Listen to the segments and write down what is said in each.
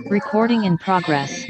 Recording in progress.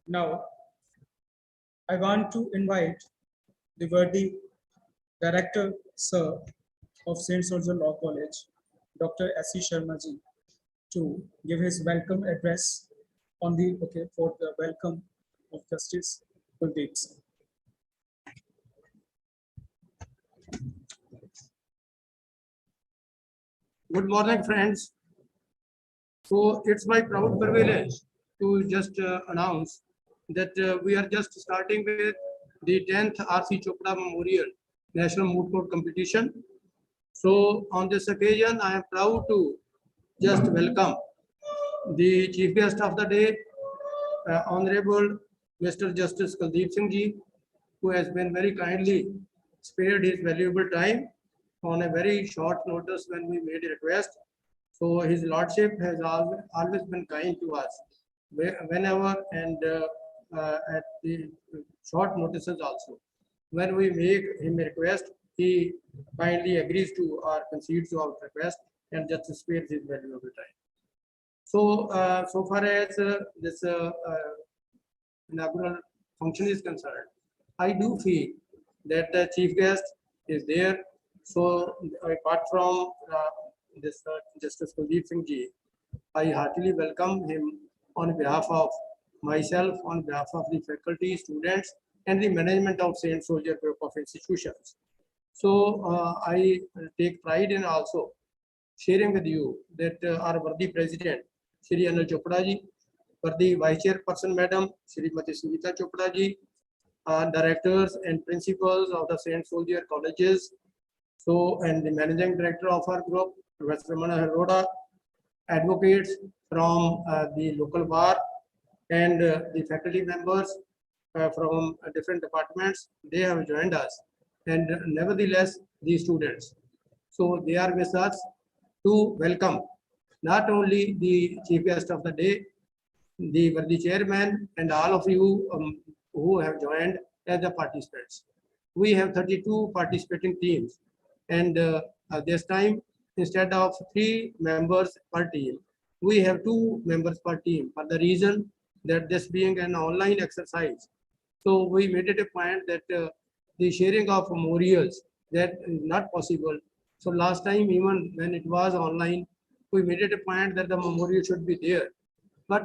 Now, I want to invite the worthy Director, Sir, of Saint Soldier Law College, Dr. S.C. Sharma ji, to give his welcome address on the for the welcome of Justice Kuldeep Singh. Good morning, friends. So it's my proud privilege to just announce that we are just starting with the 10th R.C. Chopra Memorial National Moot Court Competition. So on this occasion, I am proud to just welcome the Chief Guest of the day, Honorable Mr. Justice Kuldeep Singh ji, who has been very kindly spared his valuable time on a very short notice when we made a request. So his lordship has always been kind to us whenever and at the short notices also. When we make him a request, he kindly agrees to or concedes to our request and just spares his valuable time. So, so far as this inaugural function is concerned, I do feel that the chief guest is there. So, apart from this Justice Kuldeep Singh ji, I heartily welcome him on behalf of myself, on behalf of the faculty, students, and the management of Saint Soldier Group of institutions. So, I take pride in also sharing with you that our worthy president, Shri Anil Chopra ji, worthy vice chairperson, Madam Shrimati Sumita Chopra ji, directors and principals of the Saint Soldier colleges, so and the managing director of our group, Professor Ramana Haroda, advocates from the local bar, and the faculty members from different departments, they have joined us, and nevertheless, these students. So they are with us to welcome not only the chief guest of the day, the worthy chairman, and all of you who have joined as the participants. We have 32 participating teams, and this time, instead of 3 members per team, we have 2 members per team for the reason that this being an online exercise. So we made it a point that the sharing of memorials, that is not possible. So last time, even when it was online, we made it a point that the memorial should be there. But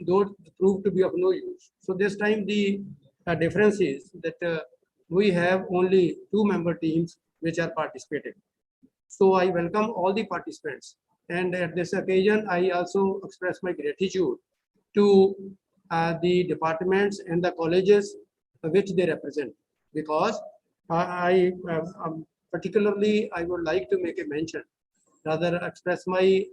those proved to be of no use. So this time the difference is that we have only 2 member teams which are participating. So I welcome all the participants. And at this occasion, I also express my gratitude to the departments and the colleges which they represent. Because particularly, I would like to make a mention, rather express my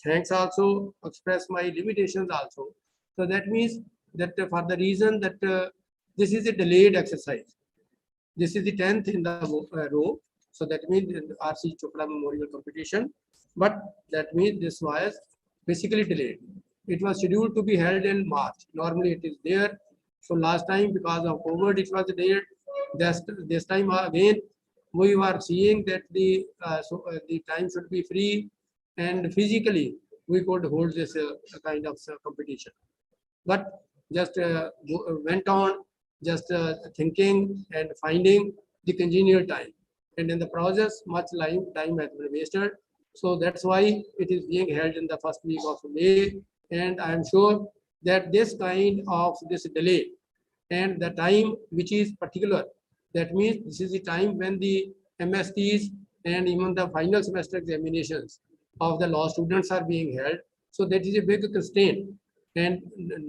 thanks also, express my limitations also. So that means that for the reason that this is a delayed exercise. This is the 10th in the row. So that means the R.C. Chopra Memorial Competition. But that means this was basically delayed. It was scheduled to be held in March. Normally it is there. So last time, because of COVID, it was delayed. This time again, we were seeing that the time should be free, and physically we could hold this kind of competition. But just went on just thinking and finding the congenial time. And in the process, much time has been wasted. So that's why it is being held in the first week of May. And I am sure that this kind of this delay and the time which is particular, that means this is the time when the MSTs and even the final semester examinations of the law students are being held. So that is a big constraint, and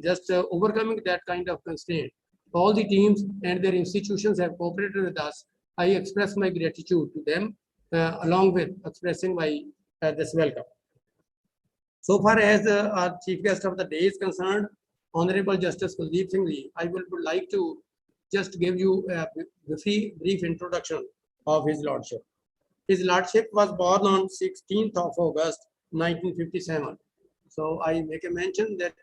just overcoming that kind of constraint, all the teams and their institutions have cooperated with us. I express my gratitude to them, along with expressing my this welcome. So far as our chief guest of the day is concerned, Honorable Justice Kuldeep Singh Ji, I would like to just give you a brief introduction of His Lordship. His Lordship was born on 16th of August 1957. So I make a mention that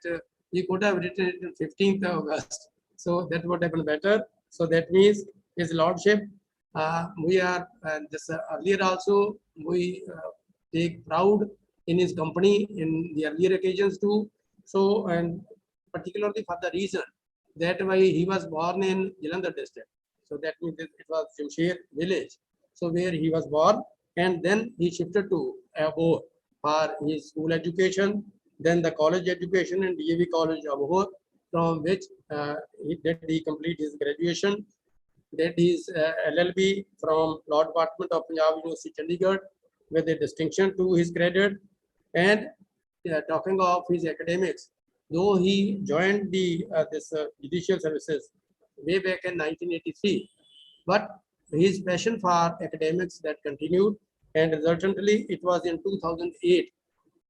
he could have written it on 15th of August. So that would have been better. So that means His Lordship, we are this earlier also, we take proud in his company in the earlier occasions too. So, and particularly for the reason that why he was born in Jalandhar district. So that means it was Jamsher village. So where he was born, and then he shifted to Abhor for his school education, then the college education in DAV College Abhor, from which he complete his graduation. Did his LLB from Law Department of Punjab University Chandigarh with a distinction to his credit. And talking of his academics, though he joined the judicial services way back in 1983, but his passion for academics that continued, and resultantly it was in 2008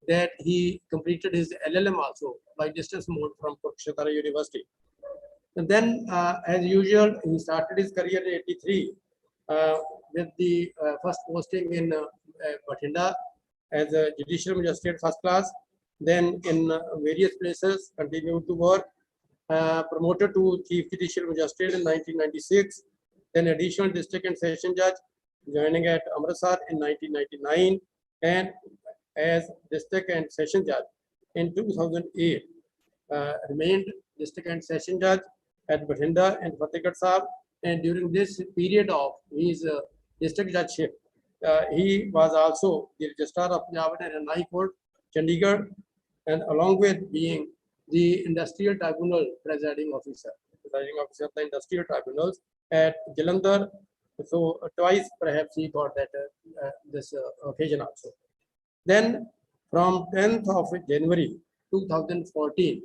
that he completed his LLM also by distance mode from Kurukshetra University. And then, as usual, he started his career in 83 with the first posting in Bathinda as a judicial magistrate first class. Then in various places continued to work, promoted to chief judicial magistrate in 1996, then additional district and session judge, joining at Amritsar in 1999, and as district and session judge in 2008, remained district and session judge at Bathinda and Fatehgarh Sahib. And during this period of his district judgeship, he was also the registrar of Punjab and High Court, Chandigarh, and along with being the industrial tribunal presiding officer of the industrial tribunals at Jalandhar. So twice perhaps he got that this occasion also. Then from 10th of January 2014,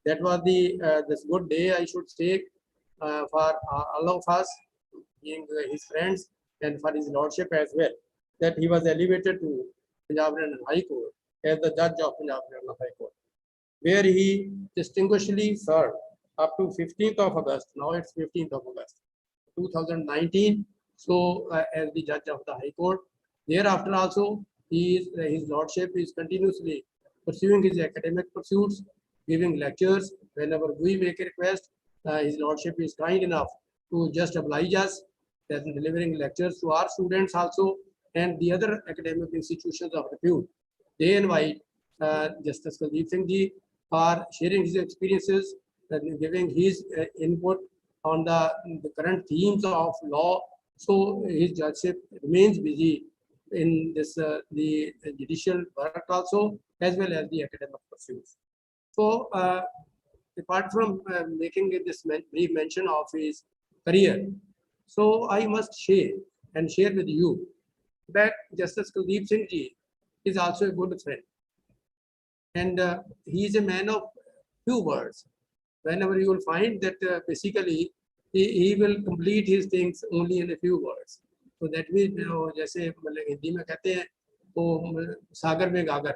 that was the this good day, I should say, for all of us, being his friends, and for his lordship as well, that he was elevated to Punjab and High Court as the judge of Punjab and High Court, where he distinguishedly served up to 15th of August. Now it's 15th of August 2019. So as the judge of the High Court, thereafter also his lordship is continuously pursuing his academic pursuits, giving lectures whenever we make a request. His lordship is kind enough to just oblige us, that delivering lectures to our students also and the other academic institutions of repute. They invite Justice Kuldeep Singh Ji for sharing his experiences and giving his input on the current themes of law. So his judgeship remains busy in this the judicial work also, as well as the academic pursuits. So apart from making this brief mention of his career, so I must share with you that Justice Kuldeep Singh Ji is also a good friend, and he is a man of few words. Whenever you will find that basically he will complete his things only in a few words. So that means, जैसे मतलब हिंदी में कहते हैं तो सागर में गागर,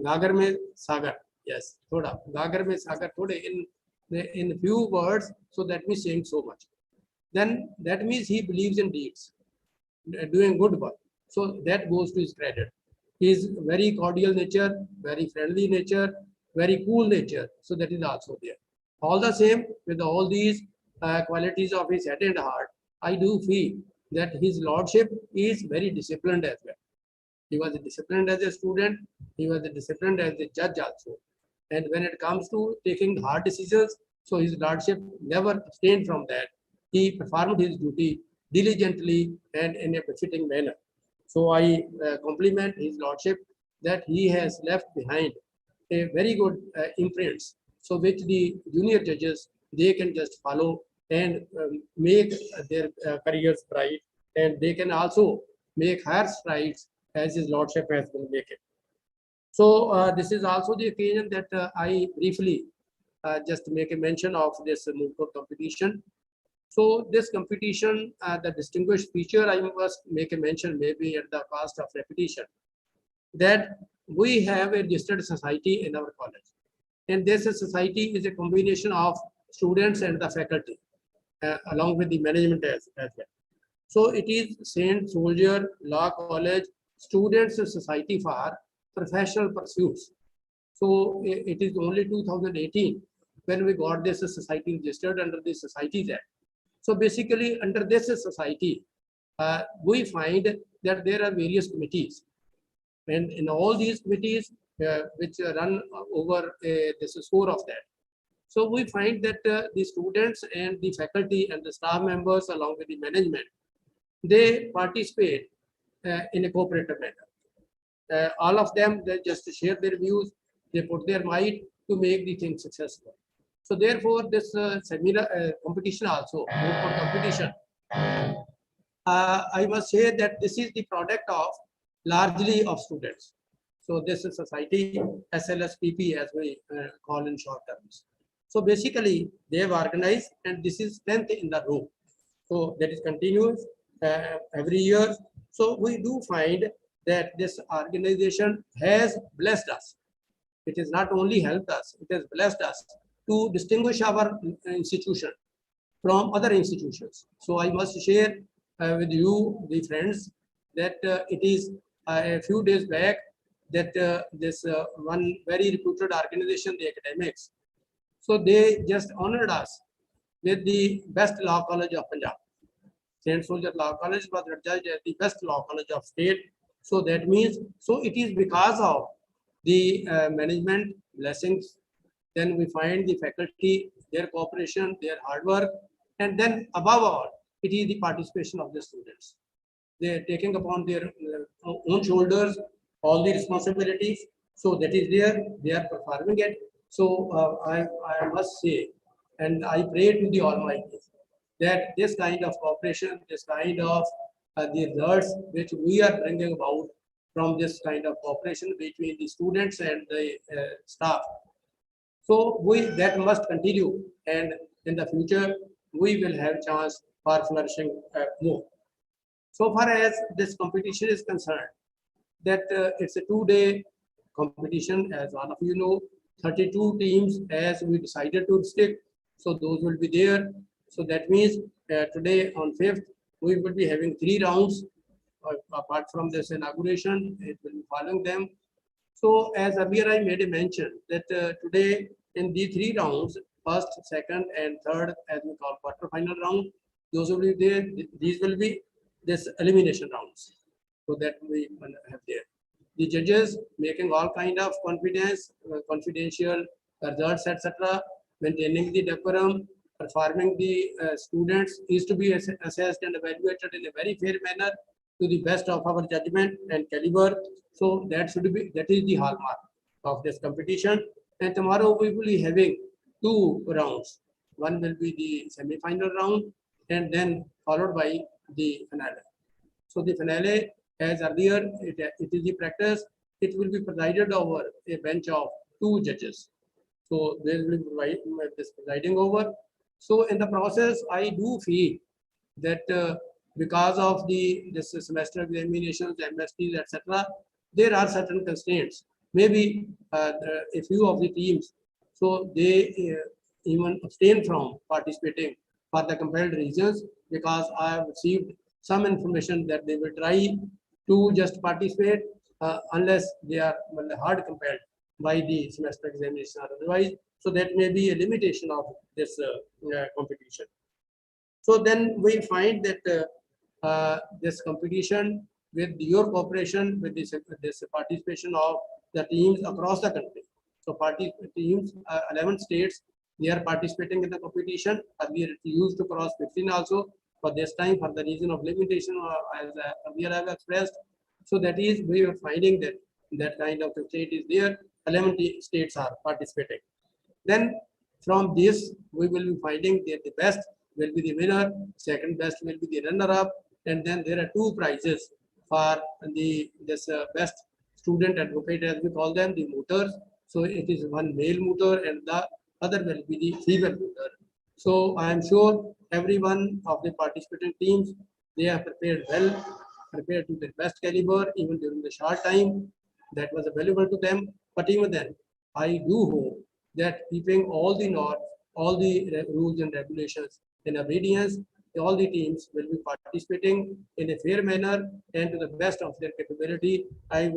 गागर में सागर, yes, थोड़ा गागर में सागर, थोड़े in few words. So that means saying so much. Then that means he believes in deeds, doing good work. So that goes to his credit. He is very cordial nature, very friendly nature, very cool nature. So that is also there. All the same, with all these qualities of his head and heart, I do feel that his lordship is very disciplined as well. He was disciplined as a student. He was disciplined as a judge also. And when it comes to taking hard decisions, So his lordship never abstained from that. He performed his duty diligently and in a befitting manner. So I compliment his lordship that he has left behind a very good imprints, so which the junior judges they can just follow and make their careers bright, and they can also make higher strides as his lordship has been making. So this is also the occasion that I briefly just make a mention of this Moot Court competition. So this competition, the distinguished feature I must make a mention, maybe at the cost of repetition, that we have a registered society in our college. And this society is a combination of students and the faculty, along with the management as well. So it is Saint Soldier Law College Students Society for Professional Pursuits. So it is only 2018 when we got this society registered under the Societies Act. So basically under this society, we find that there are various committees, and in all these committees which run over this score of that. So we find that the students and the faculty and the staff members along with the management, they participate in a cooperative manner. All of them, they just share their views, they put their might to make the thing successful. So therefore, this seminar competition also, Moot Court competition, I must say that this is the product of largely of students. So this is society, SLSPP as we call in short terms. So basically, they have organized, and this is 10th in the row. So that is continuous every year. So we do find that this organization has blessed us. It has not only helped us, it has blessed us to distinguish our institution from other institutions. So I must share with you, the friends, that it is a few days back that this one very reputed organization, the academics, so they just honored us with the best law college of Punjab. Saint Soldier Law College was judged as the best law college of state. So that means, so it is because of the management blessings, then we find the faculty, their cooperation, their hard work, and then above all, it is the participation of the students. They are taking upon their own shoulders all the responsibilities. So that is there, they are performing it. So I must say, and I pray to the Almighty, that this kind of cooperation, this kind of the results which we are bringing about from this kind of cooperation between the students and the staff. So that must continue, and in the future we will have chance for flourishing more. So far as this competition is concerned, that it's a 2-day competition, as all of you know, 32 teams as we decided to stick. So those will be there. So that means today on 5th, we will be having 3 rounds. Apart from this inauguration, it will be following them. So as earlier I made a mention that today in the 3 rounds, first, second, and third, as we call quarter-final round, those will be there. These will be this elimination rounds. So that we have there. The judges making all kind of confidence, confidential results, etc., maintaining the decorum, performing the students is to be assessed and evaluated in a very fair manner to the best of our judgment and caliber. So that is the hallmark of this competition. And tomorrow we will be having 2 rounds. One will be the semi-final round, and then followed by the finale. So the finale, as earlier, it is the practice. It will be presided over a bench of 2 judges. So they will be this presiding over. So in the process, I do feel that because of this semester examinations, MSTs, etc., there are certain constraints. Maybe a few of the teams, so they even abstain from participating for the compelled reasons, because I have received some information that they will try to just participate unless they are hard compelled by the semester examination or otherwise. So that may be a limitation of this competition. So then we find that this competition, with your cooperation, with this participation of the teams across the country. So teams, 11 states they are participating in the competition. Earlier it used to cross 15 also, but this time for the reason of limitation, as earlier I have expressed. So that is, we are finding that that kind of state is there. 11 states are participating. Then from this, we will be finding that the best will be the winner, second best will be the runner-up, and then there are two prizes for the this best student advocate, as we call them, the mooters. So it is one male mooter and the other will be the female mooter. So I am sure every one of the participating teams, they have prepared well, prepared to their best caliber, even during the short time that was available to them. But even then, I do hope that keeping all the norms, all the rules and regulations in obedience, all the teams will be participating in a fair manner and to the best of their capability. I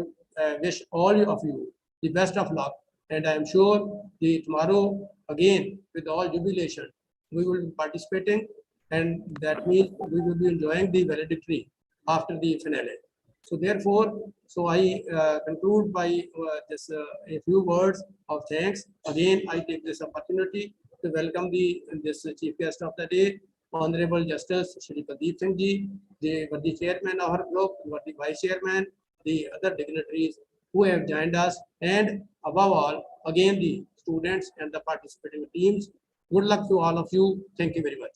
wish all of you the best of luck, and I am sure the tomorrow again with all jubilation we will be participating, and that means we will be enjoying the valedictory after the finale. So therefore, so I conclude by just a few words of thanks. Again, I take this opportunity to welcome this chief guest of the day, Honorable Justice Shri Pradeep Singh Ji, the chairman of our group, the vice chairman, the other dignitaries who have joined us, and above all, again the students and the participating teams. Good luck to all of you. Thank you very much.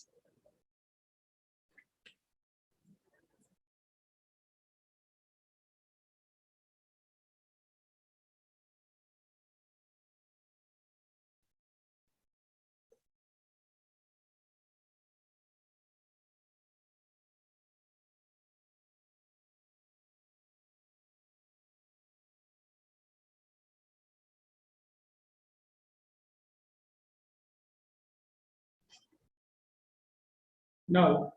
Now,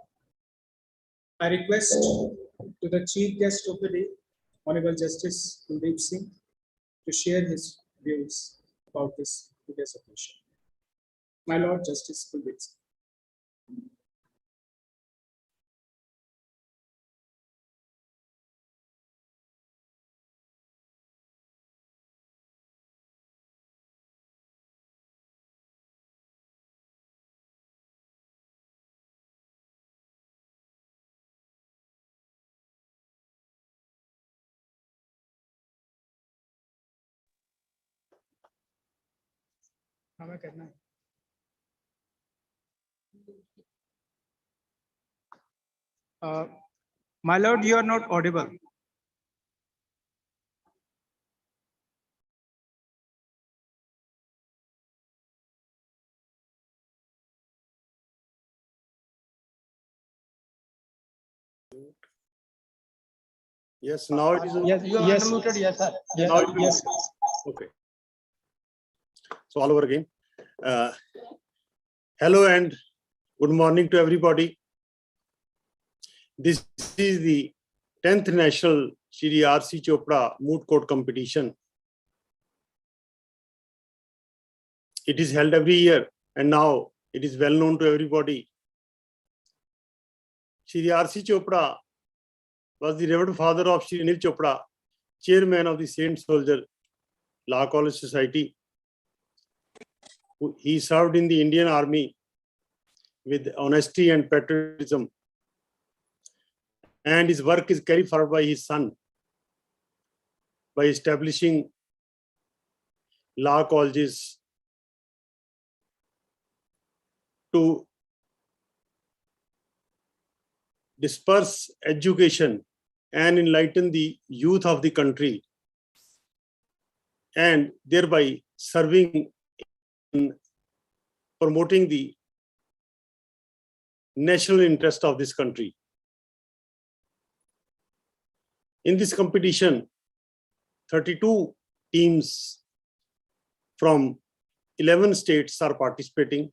I request to the chief guest of the day, Honorable Justice Kuldeep Singh, to share his views about this today's occasion. My Lord Justice Kuldeep Singh. हमें करना है. My Lord, you are not audible. Yes, now it is. Yes, you are unmuted, yes, sir. Yes, Now it is. yes. Okay. So all over again. Hello and good morning to everybody. This is the 10th National Shri R.C. Chopra Moot Court Competition. It is held every year and now it is well known to everybody. Shri R.C. Chopra was the revered father of Shri Anil Chopra, chairman of the Saint Soldier Law College Society. He served in the Indian Army with honesty and patriotism, and his work is carried forward by his son by establishing law colleges to disperse education and enlighten the youth of the country, and thereby serving in promoting the national interest of this country. In this competition, 32 teams from 11 states are participating,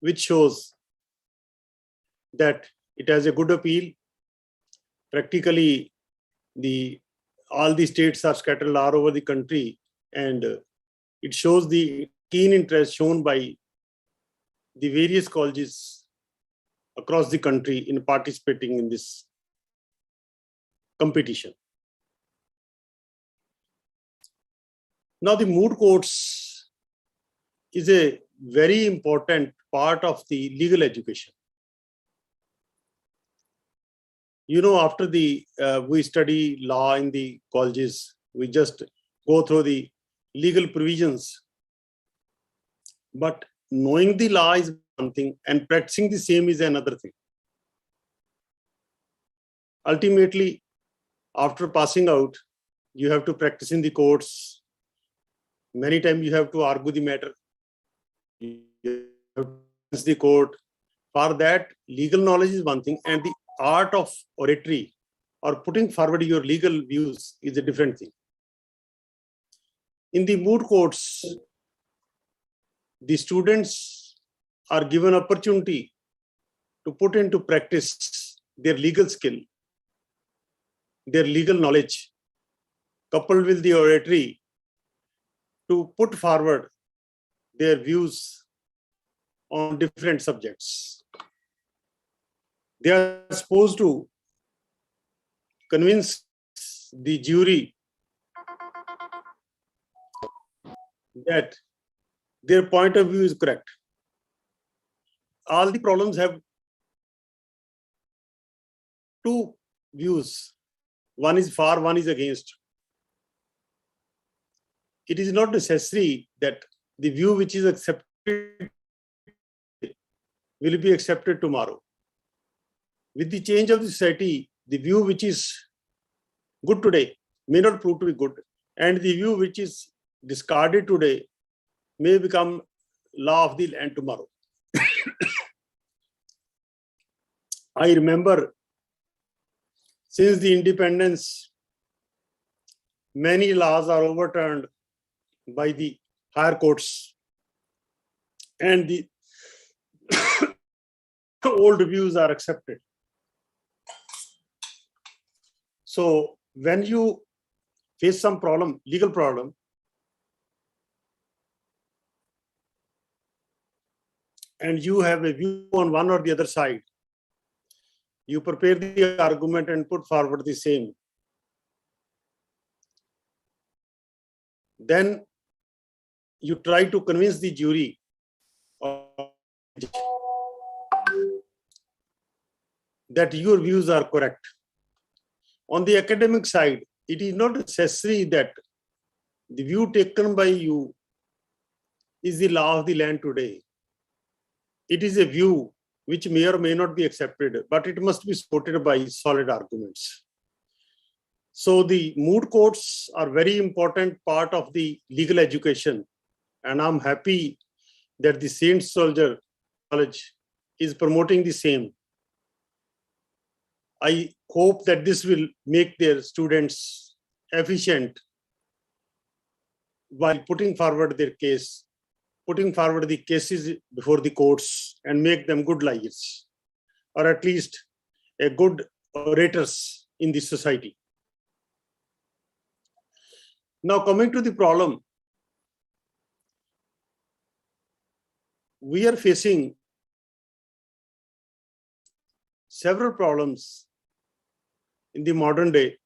which shows that it has a good appeal. Practically, all the states are scattered all over the country, and it shows the keen interest shown by the various colleges across the country in participating in this competition. Now, the moot courts is a very important part of the legal education. You know, after we study law in the colleges, we just go through the legal provisions. But knowing the law is one thing and practicing the same is another thing. Ultimately, after passing out, you have to practice in the courts. Many times you have to argue the matter. You have to practice the court. For that, legal knowledge is one thing, and the art of oratory or putting forward your legal views is a different thing. In the moot courts, the students are given opportunity to put into practice their legal skill, their legal knowledge, coupled with the oratory, to put forward their views on different subjects. They are supposed to convince the jury that their point of view is correct. All the problems have two views. One is for, one is against. It is not necessary that the view which is accepted will be accepted tomorrow. With the change of the society, the view which is good today may not prove to be good, and the view which is discarded today may become law of the land tomorrow. I remember since the independence, many laws are overturned by the higher courts, and the old views are accepted. So when you face some problem, legal problem, and you have a view on one or the other side, you prepare the argument and put forward the same. Then you try to convince the jury that your views are correct. On the academic side, it is not necessary that the view taken by you is the law of the land today. It is a view which may or may not be accepted, but it must be supported by solid arguments. So the moot courts are very important part of the legal education, and I'm happy that the Saint Soldier College is promoting the same. I hope that this will make their students efficient while putting forward their case, putting forward the cases before the courts, and make them good lawyers, or at least a good orators in the society. Now, coming to the problem, we are facing several problems in the modern day.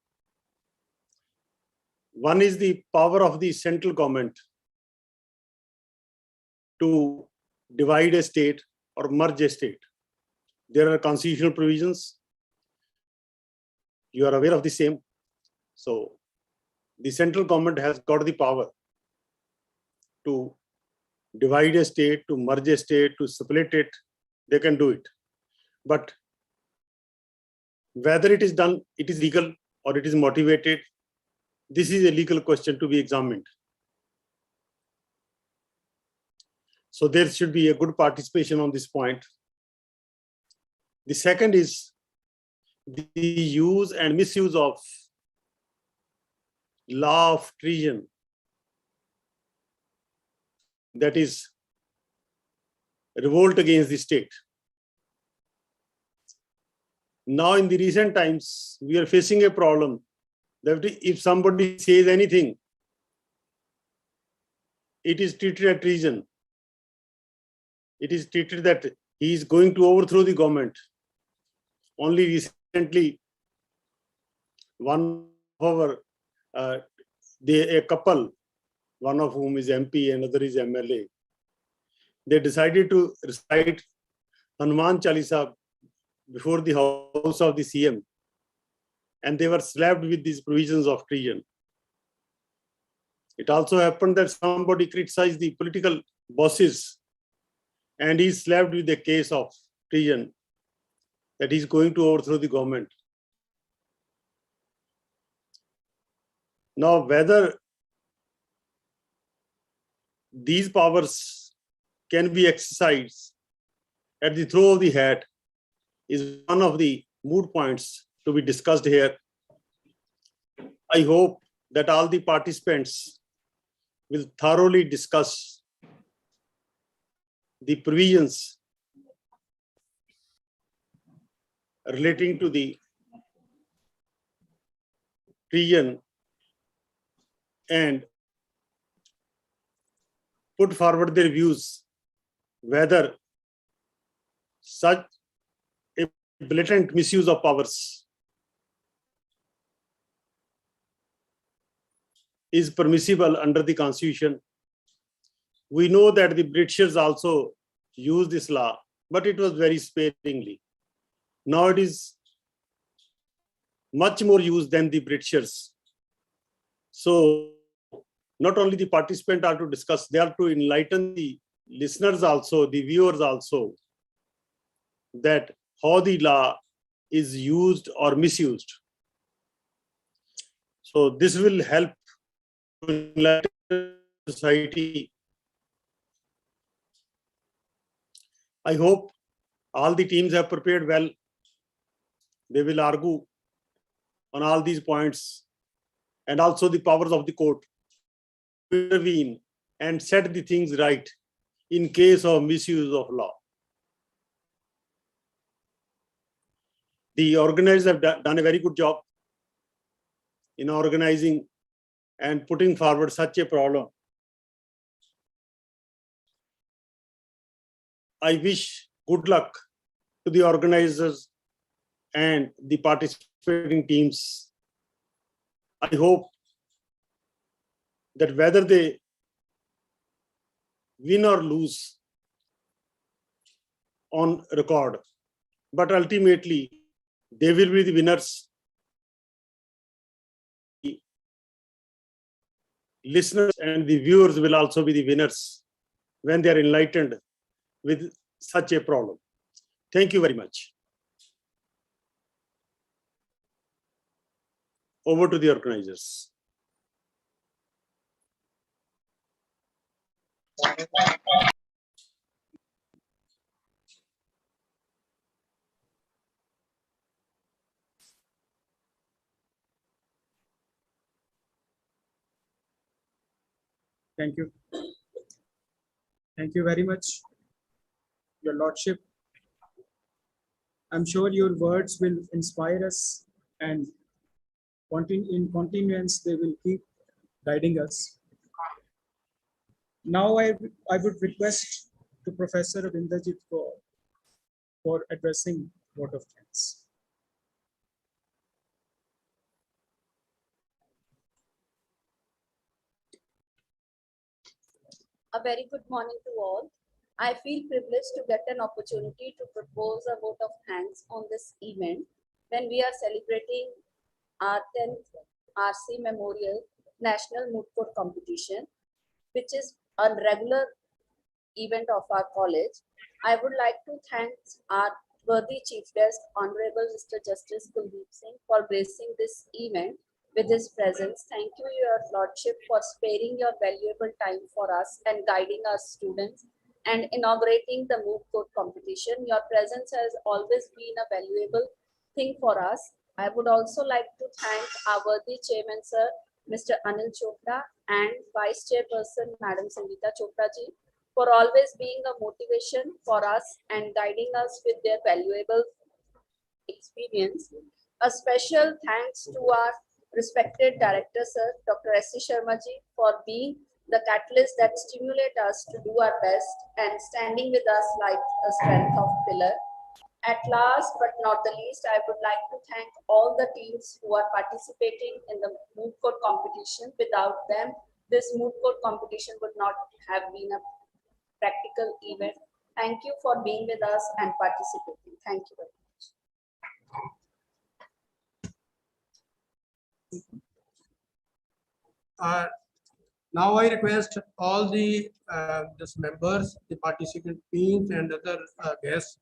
One is the power of the central government to divide a state or merge a state. There are constitutional provisions. You are aware of the same. So the central government has got the power to divide a state, to merge a state, to split it. They can do it. But whether it is done, it is legal or it is motivated, this is a legal question to be examined. So there should be a good participation on this point. The second is the use and misuse of law of treason, that is revolt against the state. Now in the recent times, we are facing a problem that if somebody says anything, it is treated as treason. It is treated that he is going to overthrow the government. Only recently, one of our, a couple, one of whom is MP and another is MLA, they decided to recite Hanuman Chalisa before the house of the CM, and they were slapped with these provisions of treason. It also happened that somebody criticized the political bosses and he's slapped with a case of treason, that he's going to overthrow the government. Now, whether these powers can be exercised at the throw of the hat is one of the moot points to be discussed here. I hope that all the participants will thoroughly discuss the provisions relating to the treason and put forward their views whether such a blatant misuse of powers is permissible under the Constitution. We know that the Britishers also used this law, but it was very sparingly. Now it is much more used than the Britishers. So not only the participants are to discuss, they are to enlighten the listeners also, the viewers also, that how the law is used or misused. So this will help to enlighten society. I hope all the teams have prepared well. They will argue on all these points, and also the powers of the court to intervene and set the things right in case of misuse of law. The organizers have done a very good job in organizing and putting forward such a problem. I wish good luck to the organizers and the participating teams. I hope that whether they win or lose on record, but ultimately they will be the winners. The listeners and the viewers will also be the winners when they are enlightened with such a problem. Thank you very much. Over to the organizers. Thank you. Thank you very much, Your Lordship. I'm sure your words will inspire us, and in continuance, they will keep guiding us. Now, I would request to Professor Inderjit Kaur for addressing vote of thanks. A very good morning to all. I feel privileged to get an opportunity to propose a vote of thanks on this event when we are celebrating our 10th RC Memorial National Moot Court Competition, which is a regular event of our college. I would like to thank our worthy Chief Guest, Honorable Mr. Justice Kuldeep Singh, for gracing this event with his presence. Thank you, Your Lordship, for sparing your valuable time for us and guiding our students and inaugurating the Moot Court competition. Your presence has always been a valuable thing for us. I would also like to thank our worthy Chairman, Sir, Mr. Anil Chopra, and Vice Chairperson, Madam Sangeeta Chopra ji, for always being a motivation for us and guiding us with their valuable experience. A special thanks to our respected Director, Sir, Dr. S.C. Sharma ji, for being the catalyst that stimulate us to do our best and standing with us like a strength of pillar. At last but not the least, I would like to thank all the teams who are participating in the Moot Court competition. Without them, this Moot Court competition would not have been practical event. Thank you for being with us and participating. Thank you very much. Now I request all the this members, the participant teams and other guests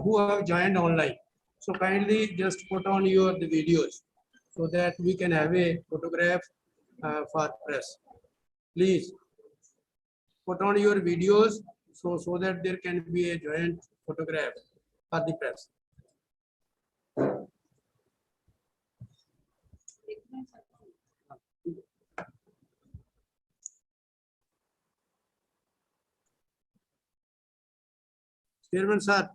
who have joined online. So kindly just put on your the videos so that we can have a photograph for press. Please put on your videos so that there can be a joint photograph for the press. Chairman sir.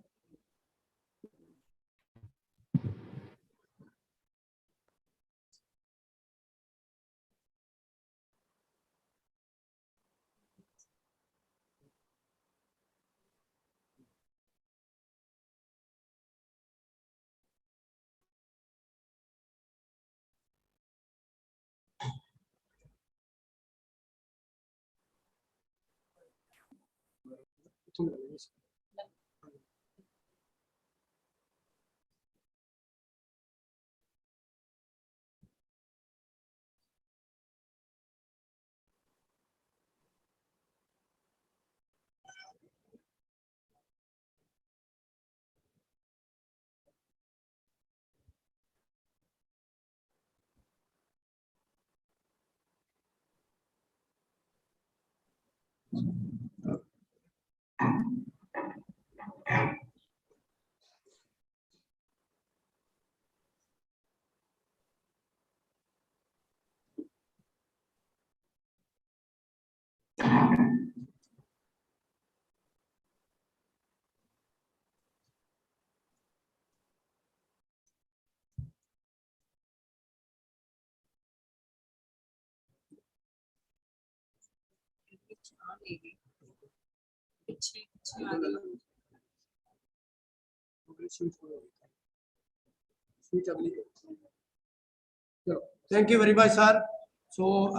Thank you very much, sir. So,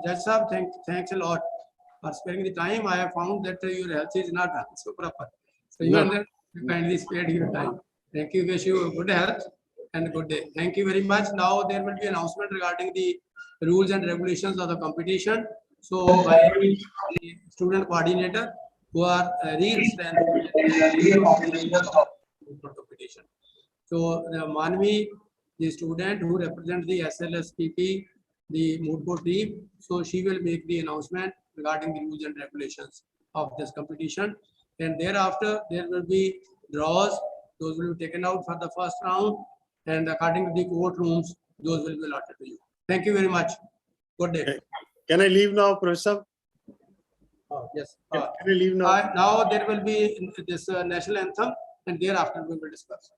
Judge Sahab, thanks a lot for sparing the time. I have found that your health is not so proper. So, you No. are kindly spared your time. Thank you. Wish you good health and good day. Thank you very much. Now, there will be announcement regarding the rules and regulations of the competition. So, by the student coordinator who are real strength competition. So the Manvi, the student who represents the SLSPP, the Moot team, so she will make the announcement regarding the rules and regulations of this competition. And thereafter, there will be draws. Those will be taken out for the first round. And according to the courtrooms, those will be allotted to you. Thank you very much. Good day. Can I leave now, Professor? Yes. Can I leave now? Now there will be this national anthem, and thereafter we will discuss.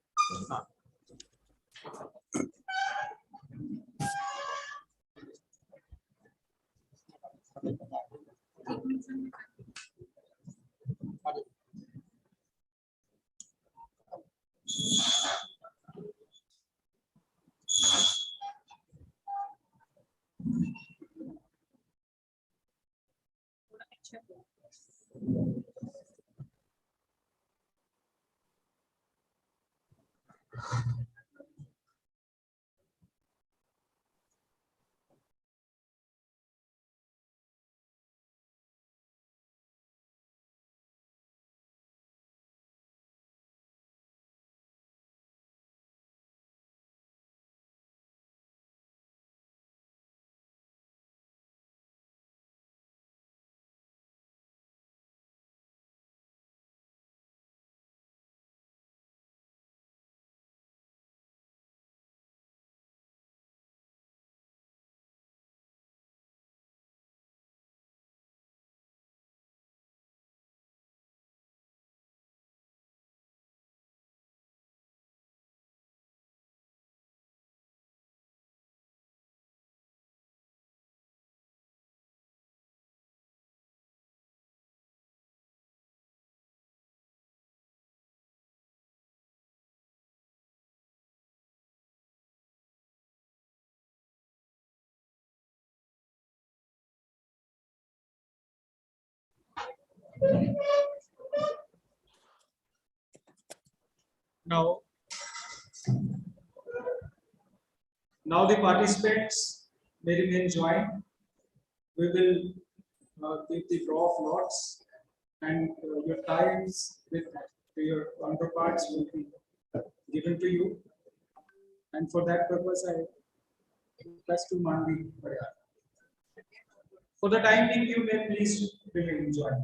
Now, the participants may remain joined. We will give the draw of lots, and your times with your counterparts will be given to you. And for that purpose, I request to Manvi. For the time being, you may please remain joined.